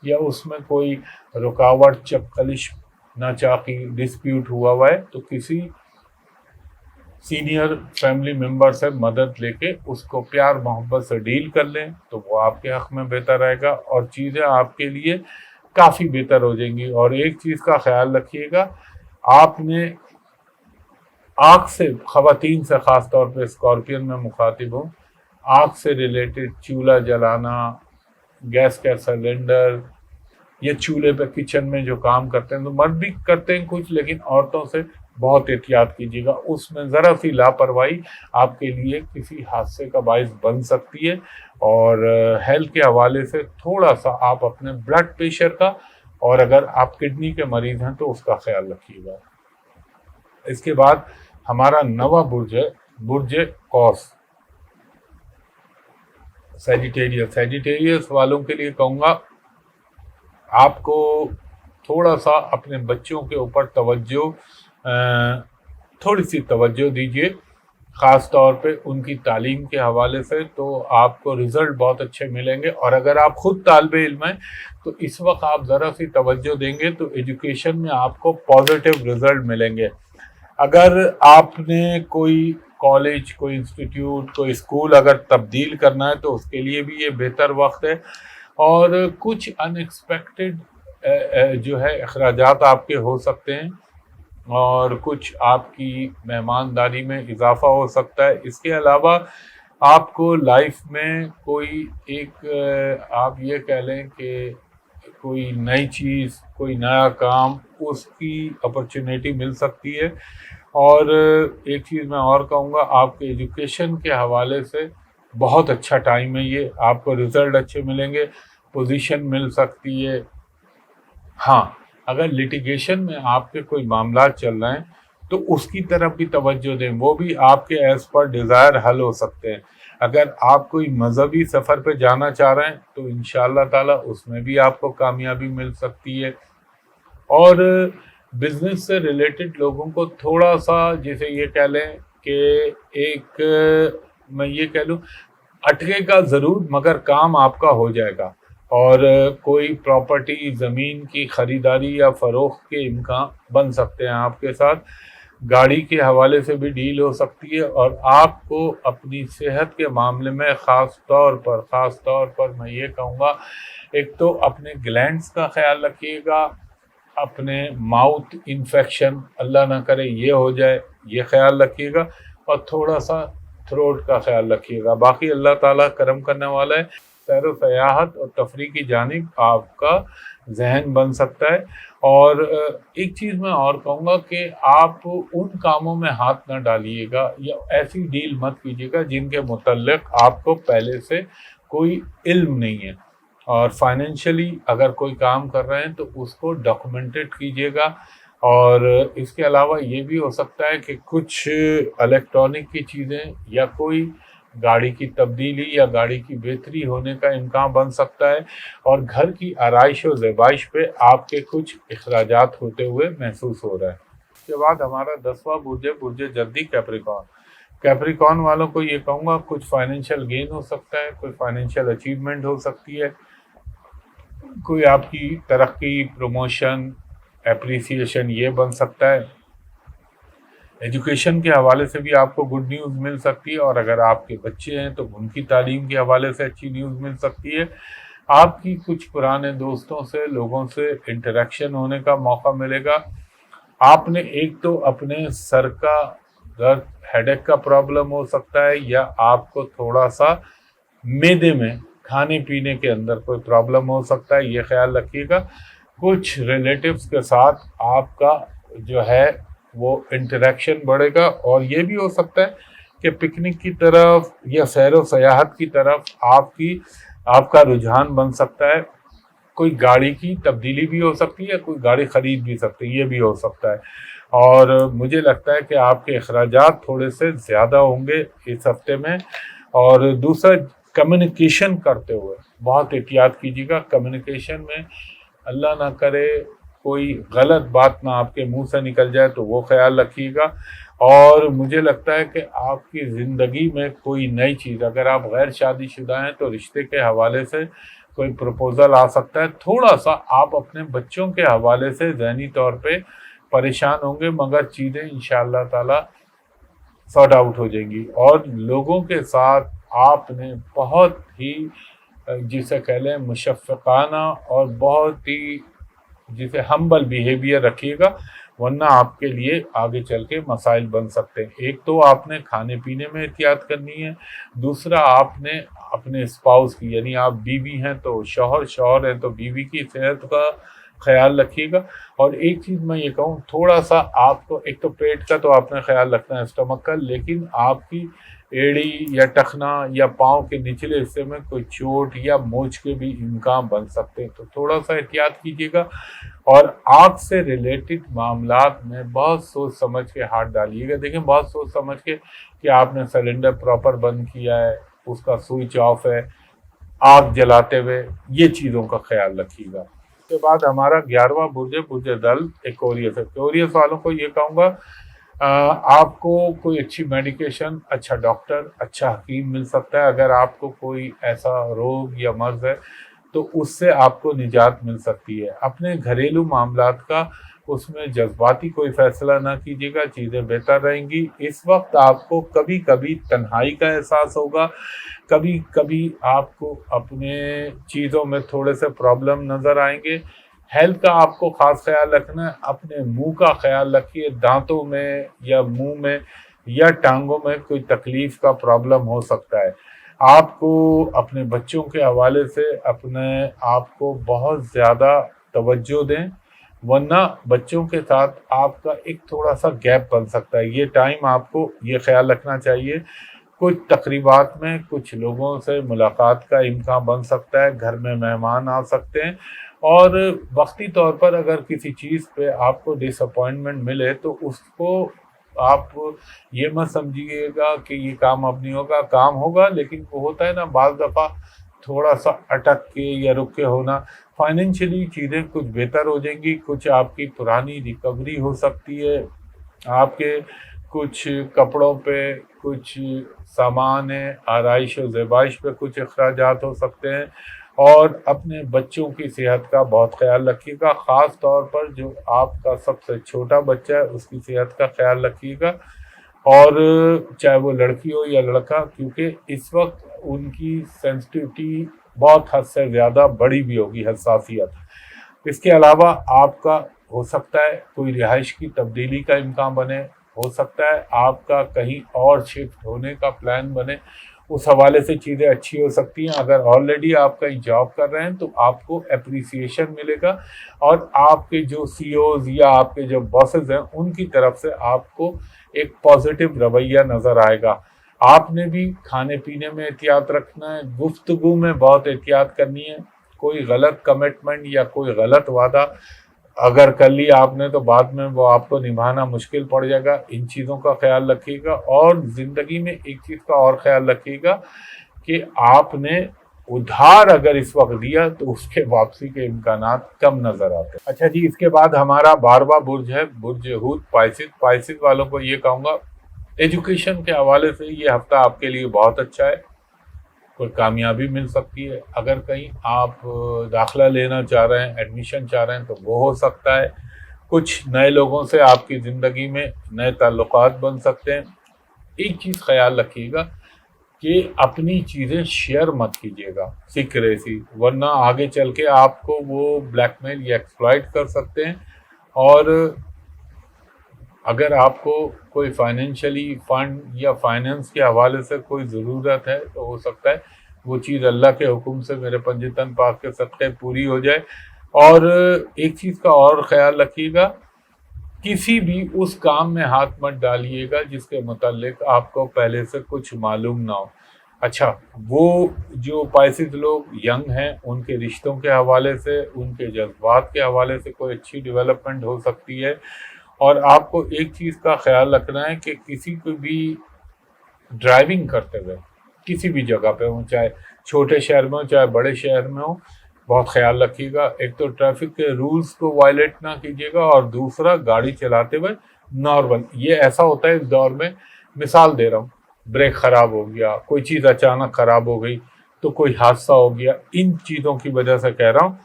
یا اس میں کوئی رکاوٹ، چپقلش، ناچاقی، ڈسپیوٹ ہوا ہے، تو کسی سینئر فیملی ممبر سے مدد لے کے اس کو پیار محبت سے ڈیل کر لیں تو وہ آپ کے حق میں بہتر رہے گا، اور چیزیں آپ کے لیے کافی بہتر ہو جائیں گی۔ اور ایک چیز کا خیال رکھیے گا، آپ نے آگ سے، خواتین سے خاص طور پہ اسکارپین میں مخاطب ہوں، آگ سے ریلیٹڈ چولہا جلانا، گیس کا سلنڈر، یا چولہے پہ کچن میں جو کام کرتے ہیں، تو مرد بھی کرتے ہیں کچھ، لیکن عورتوں سے بہت احتیاط کیجیے گا، اس میں ذرا سی لاپرواہی آپ کے لیے کسی حادثے کا باعث بن سکتی ہے۔ اور ہیلتھ کے حوالے سے تھوڑا سا آپ اپنے بلڈ پریشر کا، اور اگر آپ کڈنی کے مریض ہیں تو اس کا خیال رکھیے گا۔ اس کے بعد ہمارا نواں برج ہے برج قوس، سیجیٹیریس والوں کے لیے کہوں گا آپ کو تھوڑا سا اپنے بچوں کے اوپر تھوڑی سی توجہ دیجیے، خاص طور پہ ان کی تعلیم کے حوالے سے، تو آپ کو رزلٹ بہت اچھے ملیں گے۔ اور اگر آپ خود طالب علم ہیں تو اس وقت آپ ذرا سی توجہ دیں گے تو ایجوکیشن میں آپ کو پازیٹیو رزلٹ ملیں گے۔ اگر آپ نے کوئی کالج، کوئی انسٹیٹیوٹ، کوئی اسکول اگر تبدیل کرنا ہے تو اس کے لیے بھی یہ بہتر وقت ہے۔ اور کچھ ان ایکسپیکٹڈ جو ہے اخراجات آپ کے ہو سکتے ہیں، اور کچھ آپ کی مہمانداری میں اضافہ ہو سکتا ہے۔ اس کے علاوہ آپ کو لائف میں کوئی ایک آپ یہ کہہ لیں کہ کوئی نئی چیز، کوئی نیا کام، اس کی اپرچونیٹی مل سکتی ہے۔ اور ایک چیز میں اور کہوں گا، آپ کے ایجوکیشن کے حوالے سے بہت اچھا ٹائم ہے یہ، آپ کو رزلٹ اچھے ملیں گے، پوزیشن مل سکتی ہے۔ ہاں، اگر لٹیگیشن میں آپ کے کوئی معاملات چل رہے ہیں تو اس کی طرف بھی توجہ دیں، وہ بھی آپ کے ایز پر ڈیزائر حل ہو سکتے ہیں۔ اگر آپ کوئی مذہبی سفر پہ جانا چاہ رہے ہیں تو انشاءاللہ تعالیٰ اس میں بھی آپ کو کامیابی مل سکتی ہے۔ اور بزنس سے ریلیٹڈ لوگوں کو تھوڑا سا جیسے یہ کہہ لیں کہ ایک میں یہ کہہ لوں اٹکے گا ضرور، مگر کام آپ کا ہو جائے گا۔ اور کوئی پراپرٹی، زمین کی خریداری یا فروخت کے امکان بن سکتے ہیں آپ کے ساتھ۔ گاڑی کے حوالے سے بھی ڈیل ہو سکتی ہے۔ اور آپ کو اپنی صحت کے معاملے میں خاص طور پر میں یہ کہوں گا، ایک تو اپنے گلینڈز کا خیال رکھیے گا، اپنے ماؤتھ انفیکشن اللہ نہ کرے یہ ہو جائے، یہ خیال رکھیے گا، اور تھوڑا سا تھروٹ کا خیال رکھیے گا۔ باقی اللہ تعالیٰ کرم کرنے والا ہے، سیر و سیاحت اور تفریح کی جانب آپ کا ذہن بن سکتا ہے۔ اور ایک چیز میں اور کہوں گا کہ آپ ان کاموں میں ہاتھ نہ ڈالیے گا یا ایسی ڈیل مت کیجیے گا جن کے متعلق آپ کو پہلے سے کوئی علم نہیں ہے۔ اور فائنینشلی اگر کوئی کام کر رہے ہیں تو اس کو ڈاکومنٹڈ کیجیے گا۔ اور اس کے علاوہ یہ بھی ہو سکتا ہے کہ کچھ الیکٹرانک کی چیزیں یا کوئی گاڑی کی تبدیلی یا گاڑی کی بہتری ہونے کا امکان بن سکتا ہے، اور گھر کی آرائش و زیبائش پہ آپ کے کچھ اخراجات ہوتے ہوئے محسوس ہو رہا ہے۔ اس کے بعد ہمارا 10واں برج ہے برج جلدی کیپریکون۔ کیپریکون والوں کو یہ کہوں گا کچھ فائنینشیل گین ہو سکتا ہے، کوئی فائنینشیل اچیومنٹ ہو سکتی ہے، کوئی آپ کی ترقی، پروموشن، اپریسیشن یہ بن سکتا ہے۔ ایجوکیشن کے حوالے سے بھی آپ کو گڈ نیوز مل سکتی ہے، اور اگر آپ کے بچے ہیں تو ان کی تعلیم کے حوالے سے اچھی نیوز مل سکتی ہے۔ آپ کی کچھ پرانے دوستوں سے، لوگوں سے انٹریکشن ہونے کا موقع ملے گا۔ آپ نے ایک تو اپنے سر کا درد، ہیڈیک کا پرابلم ہو سکتا ہے، یا آپ کو تھوڑا سا معدے میں کھانے پینے کے اندر کوئی پرابلم ہو سکتا ہے، یہ خیال رکھیے گا۔ کچھ ریلیٹیوز کے ساتھ آپ کا جو ہے وہ انٹریکشن بڑھے گا، اور یہ بھی ہو سکتا ہے کہ پکنک کی طرف یا سیر و سیاحت کی طرف آپ کا رجحان بن سکتا ہے۔ کوئی گاڑی کی تبدیلی بھی ہو سکتی ہے، کوئی گاڑی خرید بھی سکتی ہے، یہ بھی ہو سکتا ہے۔ اور مجھے لگتا ہے کہ آپ کے اخراجات تھوڑے سے زیادہ ہوں گے اس ہفتے میں۔ اور دوسرا، کمیونیکیشن کرتے ہوئے بہت احتیاط کیجیے گا۔ کمیونیکیشن میں اللہ نہ کرے کوئی غلط بات نہ آپ کے منہ سے نکل جائے، تو وہ خیال رکھیے گا۔ اور مجھے لگتا ہے کہ آپ کی زندگی میں کوئی نئی چیز، اگر آپ غیر شادی شدہ ہیں تو رشتے کے حوالے سے کوئی پروپوزل آ سکتا ہے۔ تھوڑا سا آپ اپنے بچوں کے حوالے سے ذہنی طور پہ پریشان ہوں گے، مگر چیزیں انشاءاللہ تعالی سارٹ آؤٹ ہو جائیں گی۔ اور لوگوں کے ساتھ آپ نے بہت ہی جسے کہہ لیں مشفقانہ اور بہت ہی جسے ہمبل بیہیویئر رکھیے گا، ورنہ آپ کے لیے آگے چل کے مسائل بن سکتے ہیں۔ ایک تو آپ نے کھانے پینے میں احتیاط کرنی ہے، دوسرا آپ نے اپنے اسپاؤس کی، یعنی آپ بیوی ہیں تو شوہر ہیں تو بیوی کی صحت کا خیال رکھیے گا۔ اور ایک چیز میں یہ کہوں، تھوڑا سا آپ کو، ایک تو پیٹ کا تو آپ نے خیال رکھنا ہے، اسٹمک کا، لیکن آپ کی ایڑی یا ٹخنا یا پاؤں کے نچلے حصے میں کوئی چوٹ یا موچ کے بھی امکان بن سکتے ہیں، تو تھوڑا سا احتیاط کیجیے گا۔ اور آگ سے ریلیٹڈ معاملات میں بہت سوچ سمجھ کے ہاتھ ڈالیے گا۔ دیکھیں، بہت سوچ سمجھ کے کہ آپ نے سلنڈر پراپر بند کیا ہے، اس کا سوئچ آف ہے، آگ جلاتے ہوئے یہ چیزوں کا خیال رکھیے گا۔ اس کے بعد ہمارا 11واں برج ہے برج دل ایکوریس ہے۔ ایکوریس والوں کو یہ کہوں گا، آپ کو کوئی اچھی میڈیکیشن، اچھا ڈاکٹر، اچھا حکیم مل سکتا ہے۔ اگر آپ کو کوئی ایسا روگ یا مرض ہے تو اس سے آپ کو نجات مل سکتی ہے۔ اپنے گھریلو معاملات کا اس میں جذباتی کوئی فیصلہ نہ کیجیے گا، چیزیں بہتر رہیں گی۔ اس وقت آپ کو کبھی کبھی تنہائی کا احساس ہوگا، کبھی کبھی آپ کو اپنے چیزوں میں تھوڑے سے پرابلم نظر آئیں گے۔ ہیلتھ کا آپ کو خاص خیال رکھنا ہے، اپنے منہ کا خیال رکھیے، دانتوں میں یا منہ میں یا ٹانگوں میں کوئی تکلیف کا پرابلم ہو سکتا ہے۔ آپ کو اپنے بچوں کے حوالے سے اپنے آپ کو بہت زیادہ توجہ دیں، ورنہ بچوں کے ساتھ آپ کا ایک تھوڑا سا گیپ بن سکتا ہے۔ یہ ٹائم آپ کو یہ خیال رکھنا چاہیے، کچھ تقریبات میں کچھ لوگوں سے ملاقات کا امکان بن سکتا ہے، گھر میں مہمان آ سکتے ہیں، اور وقتی طور پر اگر کسی چیز پہ آپ کو ڈس اپوائنٹمنٹ ملے تو اس کو آپ یہ مت سمجھیے گا کہ یہ کام اب نہیں ہوگا، کام ہوگا، لیکن وہ ہوتا ہے نا بعض دفعہ تھوڑا سا اٹک کے یا رک کے ہونا۔ فائنینشلی چیزیں کچھ بہتر ہو جائیں گی، کچھ آپ کی پرانی ریکوری ہو سکتی ہے، آپ کے کچھ کپڑوں پہ، کچھ سامان آرائش و زیبائش پہ کچھ اخراجات ہو سکتے ہیں۔ اور اپنے بچوں کی صحت کا بہت خیال رکھیے گا، خاص طور پر جو آپ کا سب سے چھوٹا بچہ ہے اس کی صحت کا خیال رکھیے گا، اور چاہے وہ لڑکی ہو یا لڑکا، کیونکہ اس وقت ان کی سینسٹیوٹی بہت حد سے زیادہ بڑی بھی ہوگی، حساسیت۔ اس کے علاوہ آپ کا ہو سکتا ہے کوئی رہائش کی تبدیلی کا امکان بنے، ہو سکتا ہے آپ کا کہیں اور شفٹ ہونے کا پلان بنے، اس حوالے سے چیزیں اچھی ہو سکتی ہیں۔ اگر آلریڈی آپ کہیں جاب کر رہے ہیں تو آپ کو اپریسیشن ملے گا، اور آپ کے جو سی اوز یا آپ کے جو باسز ہیں ان کی طرف سے آپ کو ایک پازیٹیو رویہ نظر آئے گا۔ آپ نے بھی کھانے پینے میں احتیاط رکھنا ہے، گفتگو میں بہت احتیاط کرنی ہے، کوئی غلط کمٹمنٹ یا کوئی غلط وعدہ اگر کر لی آپ نے تو بعد میں وہ آپ کو نبھانا مشکل پڑ جائے گا. ان چیزوں کا خیال رکھیے گا. اور زندگی میں ایک چیز کا اور خیال رکھیے گا کہ آپ نے ادھار اگر اس وقت دیا تو اس کے واپسی کے امکانات کم نظر آتے ہیں. اچھا جی، اس کے بعد ہمارا 12واں برج ہے برج حوت پائسز. پائسز والوں کو یہ کہوں گا ایجوکیشن کے حوالے سے یہ ہفتہ آپ کے لیے بہت اچھا ہے. کوئی کامیابی مل سکتی ہے. اگر کہیں آپ داخلہ لینا چاہ رہے ہیں، ایڈمیشن چاہ رہے ہیں تو وہ ہو سکتا ہے. کچھ نئے لوگوں سے آپ کی زندگی میں نئے تعلقات بن سکتے ہیں. ایک چیز خیال رکھیے گا کہ اپنی چیزیں شیئر مت کیجیے گا سیکریسی، ورنہ آگے چل کے آپ کو وہ بلیک میل یا ایکسپلائٹ کر سکتے ہیں. اور اگر آپ کو کوئی فائنینشلی فنڈ یا فائنینس کے حوالے سے کوئی ضرورت ہے تو ہو سکتا ہے وہ چیز اللہ کے حکم سے میرے پنجتن پاک کے صدقے پوری ہو جائے. اور ایک چیز کا اور خیال رکھیے گا، کسی بھی اس کام میں ہاتھ مت ڈالیے گا جس کے متعلق آپ کو پہلے سے کچھ معلوم نہ ہو. اچھا، وہ جو پائسز لوگ ینگ ہیں ان کے رشتوں کے حوالے سے، ان کے جذبات کے حوالے سے کوئی اچھی ڈیولپمنٹ ہو سکتی ہے. اور آپ کو ایک چیز کا خیال رکھنا ہے کہ کسی کو بھی ڈرائیونگ کرتے ہوئے کسی بھی جگہ پہ ہوں، چاہے چھوٹے شہر میں ہو چاہے بڑے شہر میں ہو، بہت خیال رکھیے گا. ایک تو ٹریفک کے رولز کو وائلیٹ نہ کیجیے گا، اور دوسرا گاڑی چلاتے ہوئے نارمل. یہ ایسا ہوتا ہے اس دور میں، مثال دے رہا ہوں، بریک خراب ہو گیا، کوئی چیز اچانک خراب ہو گئی تو کوئی حادثہ ہو گیا، ان چیزوں کی وجہ سے کہہ رہا ہوں.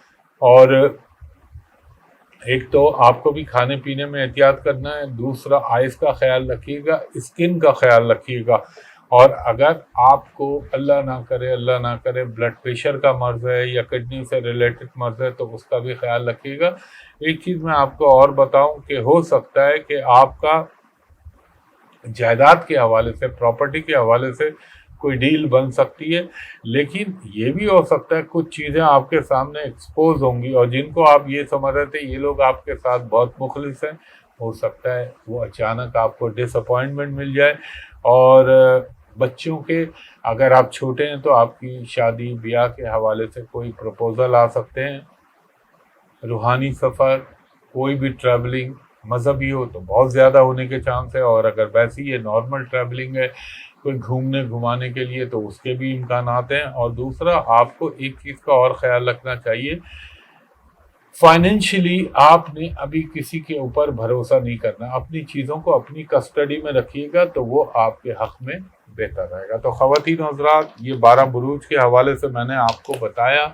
اور ایک تو آپ کو بھی کھانے پینے میں احتیاط کرنا ہے، دوسرا آئز کا خیال رکھیے گا، اسکن کا خیال رکھیے گا. اور اگر آپ کو اللہ نہ کرے بلڈ پریشر کا مرض ہے یا کڈنی سے ریلیٹڈ مرض ہے تو اس کا بھی خیال رکھیے گا. ایک چیز میں آپ کو اور بتاؤں کہ ہو سکتا ہے کہ آپ کا جائیداد کے حوالے سے، پراپرٹی کے حوالے سے کوئی ڈیل بن سکتی ہے، لیکن یہ بھی ہو سکتا ہے کچھ چیزیں آپ کے سامنے ایکسپوز ہوں گی اور جن کو آپ یہ سمجھ رہے تھے یہ لوگ آپ کے ساتھ بہت مخلص ہیں، ہو سکتا ہے وہ اچانک آپ کو ڈس اپوائنٹمنٹ مل جائے. اور بچوں کے، اگر آپ چھوٹے ہیں تو آپ کی شادی بیاہ کے حوالے سے کوئی پروپوزل آ سکتے ہیں. روحانی سفر، کوئی بھی ٹریولنگ مذہبی ہو تو بہت زیادہ ہونے کے چانس ہے، اور اگر ویسی یہ نارمل ٹریولنگ ہے کوئی گھومنے گھمانے کے لیے تو اس کے بھی امکانات ہیں. اور دوسرا آپ کو ایک چیز کا اور خیال رکھنا چاہیے، فائنینشلی آپ نے ابھی کسی کے اوپر بھروسہ نہیں کرنا. اپنی چیزوں کو اپنی کسٹڈی میں رکھیے گا تو وہ آپ کے حق میں بہتر رہے گا. تو خواتین حضرات، یہ 12 بروج کے حوالے سے میں نے آپ کو بتایا.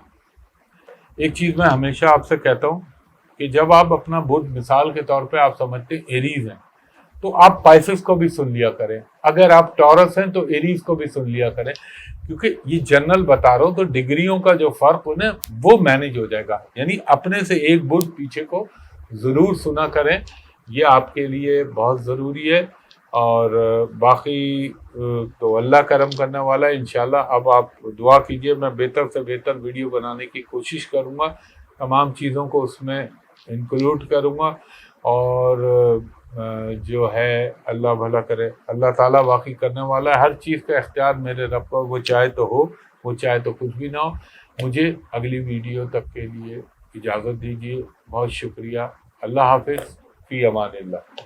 ایک چیز میں ہمیشہ آپ سے کہتا ہوں کہ جب آپ اپنا برج مثال کے طور پہ آپ سمجھتے ایریز ہیں تو آپ پائسز کو بھی سن لیا کریں. اگر آپ ٹورس ہیں تو ایریز کو بھی سن لیا کریں، کیونکہ یہ جنرل بتا رہا ہوں تو ڈگریوں کا جو فرق ہے وہ مینیج ہو جائے گا. یعنی اپنے سے ایک برج پیچھے کو ضرور سنا کریں، یہ آپ کے لیے بہت ضروری ہے. اور باقی تو اللہ کرم کرنے والا ہے انشاءاللہ. اب آپ دعا کیجئے، میں بہتر سے بہتر ویڈیو بنانے کی کوشش کروں گا، تمام چیزوں کو اس میں انکلوڈ کروں گا. اور جو ہے اللہ بھلا کرے، اللہ تعالیٰ واقعی کرنے والا ہے. ہر چیز کا اختیار میرے رب پر، وہ چاہے تو ہو، وہ چاہے تو کچھ بھی نہ ہو. مجھے اگلی ویڈیو تک کے لیے اجازت دیجیے. بہت شکریہ. اللہ حافظ. فی امان اللہ.